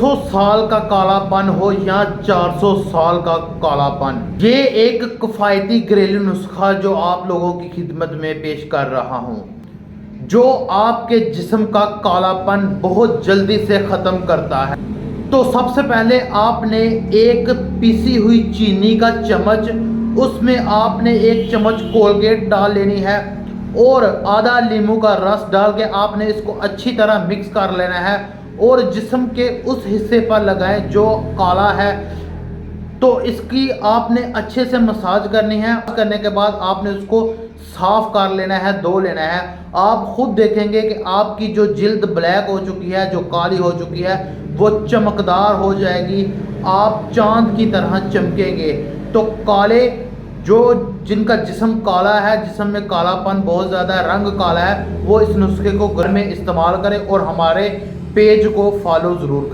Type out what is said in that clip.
साल का कालापन हो या 400 साल का कालापन, ये एक किफायती घरेलू नुस्खा जो आप लोगों की खिदमत में पेश कर रहा हूँ, जो आपके जिस्म का कालापन बहुत जल्दी से ख़त्म करता है। तो सबसे पहले आपने एक पीसी हुई चीनी का चम्मच, उसमें आपने एक चम्मच कोलगेट डाल लेनी है और आधा नींबू का रस डाल के आपने इसको अच्छी तरह मिक्स कर लेना है और जिस्म के उस हिस्से पर लगाएं जो काला है। तो इसकी आपने अच्छे से मसाज करनी है। करने के बाद आपने उसको साफ कर लेना है, धो लेना है। आप खुद देखेंगे कि आपकी जो जिल्द ब्लैक हो चुकी है, जो काली हो चुकी है, वो चमकदार हो जाएगी, आप चांद की तरह चमकेंगे। तो काले जो जिनका जिस्म काला है, जिस्म में कालापन बहुत ज़्यादा है, रंग काला है, वो इस नुस्खे को घर में इस्तेमाल करें और हमारे पेज को फॉलो ज़रूर करें।